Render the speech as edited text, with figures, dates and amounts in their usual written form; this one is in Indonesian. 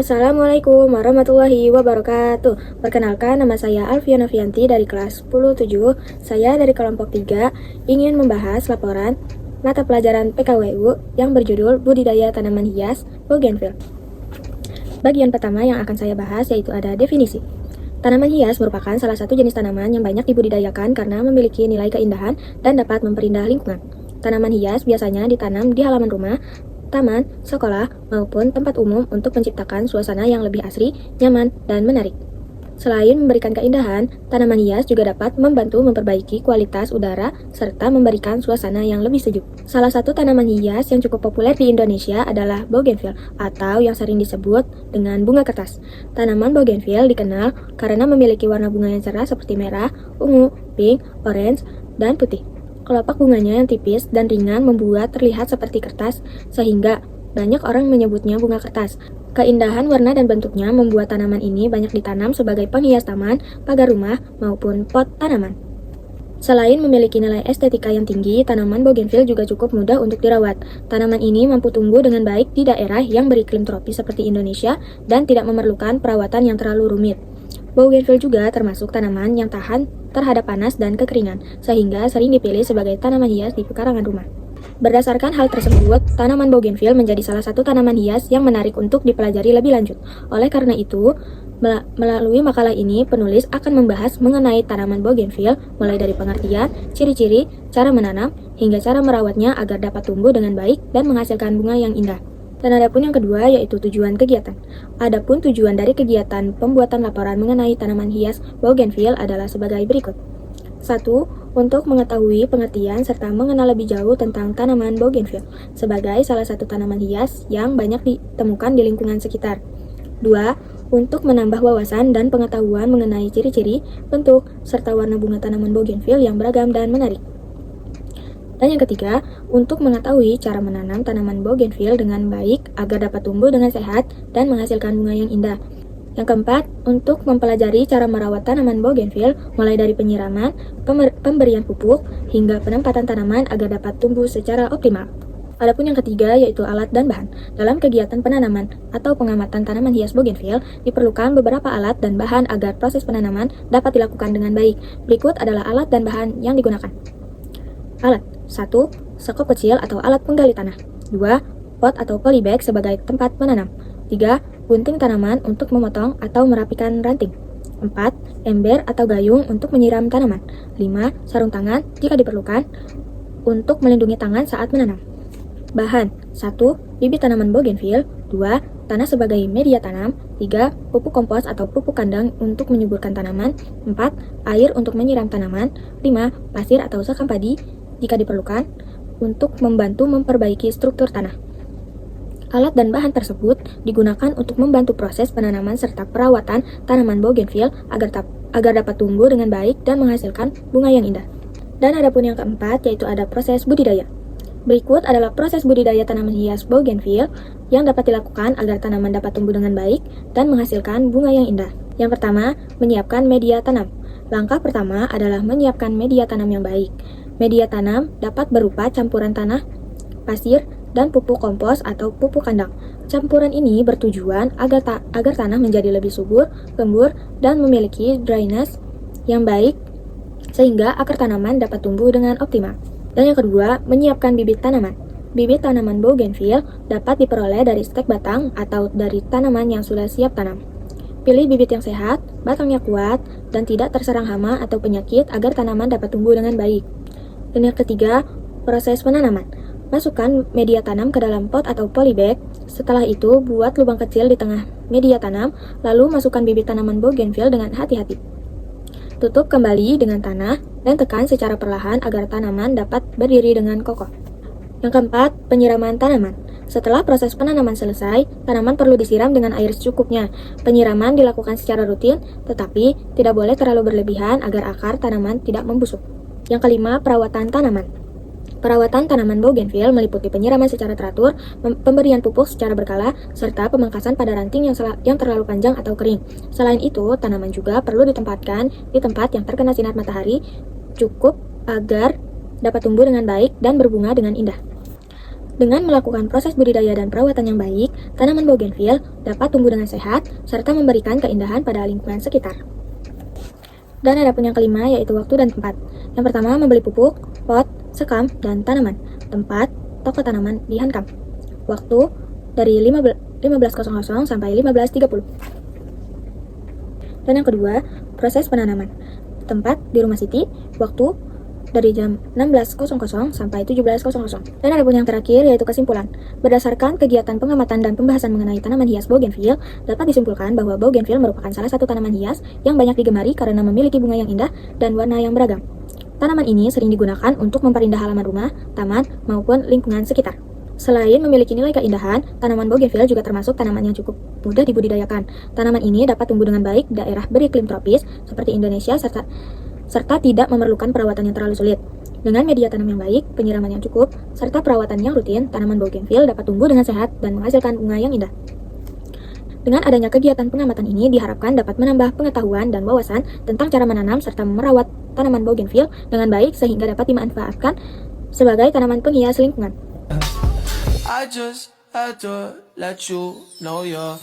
Assalamualaikum warahmatullahi wabarakatuh. Perkenalkan, nama saya Alfiana Novianti dari kelas 10-7. Saya dari kelompok 3 ingin membahas laporan mata pelajaran PKWU yang berjudul Budidaya Tanaman Hias Bougainville. Bagian pertama yang akan saya bahas yaitu ada definisi. Tanaman hias merupakan salah satu jenis tanaman yang banyak dibudidayakan karena memiliki nilai keindahan dan dapat memperindah lingkungan. Tanaman hias biasanya ditanam di halaman rumah, taman, sekolah, maupun tempat umum untuk menciptakan suasana yang lebih asri, nyaman, dan menarik. Selain memberikan keindahan, tanaman hias juga dapat membantu memperbaiki kualitas udara serta memberikan suasana yang lebih sejuk. Salah satu tanaman hias yang cukup populer di Indonesia adalah bougainville atau yang sering disebut dengan bunga kertas. Tanaman bougainville dikenal karena memiliki warna bunga yang cerah seperti merah, ungu, pink, orange, dan putih. Kelopak bunganya yang tipis dan ringan membuat terlihat seperti kertas, sehingga banyak orang menyebutnya bunga kertas. Keindahan warna dan bentuknya membuat tanaman ini banyak ditanam sebagai penghias taman, pagar rumah, maupun pot tanaman. Selain memiliki nilai estetika yang tinggi, tanaman bougainville juga cukup mudah untuk dirawat. Tanaman ini mampu tumbuh dengan baik di daerah yang beriklim tropis seperti Indonesia dan tidak memerlukan perawatan yang terlalu rumit. Bougainville juga termasuk tanaman yang tahan terhadap panas dan kekeringan, sehingga sering dipilih sebagai tanaman hias di pekarangan rumah. Berdasarkan hal tersebut, tanaman bougainville menjadi salah satu tanaman hias yang menarik untuk dipelajari lebih lanjut. Oleh karena itu, melalui makalah ini, penulis akan membahas mengenai tanaman bougainville, mulai dari pengertian, ciri-ciri, cara menanam, hingga cara merawatnya agar dapat tumbuh dengan baik dan menghasilkan bunga yang indah. Dan adapun yang kedua yaitu tujuan kegiatan. Adapun tujuan dari kegiatan pembuatan laporan mengenai tanaman hias bougainville adalah sebagai berikut. 1. Untuk mengetahui pengertian serta mengenal lebih jauh tentang tanaman bougainville sebagai salah satu tanaman hias yang banyak ditemukan di lingkungan sekitar. 2. Untuk menambah wawasan dan pengetahuan mengenai ciri-ciri, bentuk, serta warna bunga tanaman bougainville yang beragam dan menarik. Dan yang ketiga, untuk mengetahui cara menanam tanaman bougainville dengan baik agar dapat tumbuh dengan sehat dan menghasilkan bunga yang indah. Yang keempat, untuk mempelajari cara merawat tanaman bougainville mulai dari penyiraman, pemberian pupuk, hingga penempatan tanaman agar dapat tumbuh secara optimal. Adapun yang ketiga yaitu alat dan bahan. Dalam kegiatan penanaman atau pengamatan tanaman hias bougainville, diperlukan beberapa alat dan bahan agar proses penanaman dapat dilakukan dengan baik. Berikut adalah alat dan bahan yang digunakan. Alat 1. Sekop kecil atau alat penggali tanah. 2. Pot atau polybag sebagai tempat menanam. 3. Gunting tanaman untuk memotong atau merapikan ranting. 4. Ember atau gayung untuk menyiram tanaman. 5. Sarung tangan jika diperlukan untuk melindungi tangan saat menanam. Bahan 1. Bibit tanaman bougainville. 2. Tanah sebagai media tanam. 3. Pupuk kompos atau pupuk kandang untuk menyuburkan tanaman. 4. Air untuk menyiram tanaman. 5. Pasir atau sekam padi jika diperlukan untuk membantu memperbaiki struktur tanah. Alat dan bahan tersebut digunakan untuk membantu proses penanaman serta perawatan tanaman bougainville agar dapat tumbuh dengan baik dan menghasilkan bunga yang indah. Dan adapun yang keempat yaitu ada proses budidaya. Berikut adalah proses budidaya tanaman hias bougainville yang dapat dilakukan agar tanaman dapat tumbuh dengan baik dan menghasilkan bunga yang indah. Yang pertama, menyiapkan media tanam. Langkah pertama adalah menyiapkan media tanam yang baik. Media tanam dapat berupa campuran tanah, pasir, dan pupuk kompos atau pupuk kandang. Campuran ini bertujuan agar tanah menjadi lebih subur, gembur, dan memiliki drainase yang baik sehingga akar tanaman dapat tumbuh dengan optimal. Dan yang kedua, menyiapkan bibit tanaman. Bibit tanaman bougainville dapat diperoleh dari stek batang atau dari tanaman yang sudah siap tanam. Pilih bibit yang sehat, batangnya kuat, dan tidak terserang hama atau penyakit agar tanaman dapat tumbuh dengan baik. Dan yang ketiga, proses penanaman. Masukkan media tanam ke dalam pot atau polybag. Setelah itu, buat lubang kecil di tengah media tanam, lalu masukkan bibit tanaman bougainville dengan hati-hati. Tutup kembali dengan tanah dan tekan secara perlahan agar tanaman dapat berdiri dengan kokoh. Yang keempat, penyiraman tanaman. Setelah proses penanaman selesai, tanaman perlu disiram dengan air secukupnya. Penyiraman dilakukan secara rutin, tetapi tidak boleh terlalu berlebihan agar akar tanaman tidak membusuk. Yang kelima, perawatan tanaman. Perawatan tanaman bougainville meliputi penyiraman secara teratur, pemberian pupuk secara berkala, serta pemangkasan pada ranting yang terlalu panjang atau kering. Selain itu, tanaman juga perlu ditempatkan di tempat yang terkena sinar matahari cukup agar dapat tumbuh dengan baik dan berbunga dengan indah. Dengan melakukan proses budidaya dan perawatan yang baik, tanaman bougainville dapat tumbuh dengan sehat serta memberikan keindahan pada lingkungan sekitar. Dan ada pun yang kelima, yaitu waktu dan tempat. Yang pertama, membeli pupuk, pot, sekam, dan tanaman. Tempat, toko tanaman di Hankam. Waktu, dari 15.00 sampai 15.30. Dan yang kedua, proses penanaman. Tempat, di Rumah Siti. Waktu, dari jam 16.00 sampai 17.00. Dan ada pun yang terakhir, yaitu kesimpulan. Berdasarkan kegiatan pengamatan dan pembahasan mengenai tanaman hias bougainville, dapat disimpulkan bahwa bougainville merupakan salah satu tanaman hias yang banyak digemari karena memiliki bunga yang indah dan warna yang beragam. Tanaman ini sering digunakan untuk memperindah halaman rumah, taman, maupun lingkungan sekitar. Selain memiliki nilai keindahan, tanaman bougainville juga termasuk tanaman yang cukup mudah dibudidayakan. Tanaman ini dapat tumbuh dengan baik di daerah beriklim tropis seperti Indonesia serta tidak memerlukan perawatan yang terlalu sulit. Dengan media tanam yang baik, penyiraman yang cukup, serta perawatan yang rutin, tanaman bougainville dapat tumbuh dengan sehat dan menghasilkan bunga yang indah. Dengan adanya kegiatan pengamatan ini diharapkan dapat menambah pengetahuan dan wawasan tentang cara menanam serta merawat tanaman bougainville dengan baik sehingga dapat dimanfaatkan sebagai tanaman penghias lingkungan. I just had to let you know you're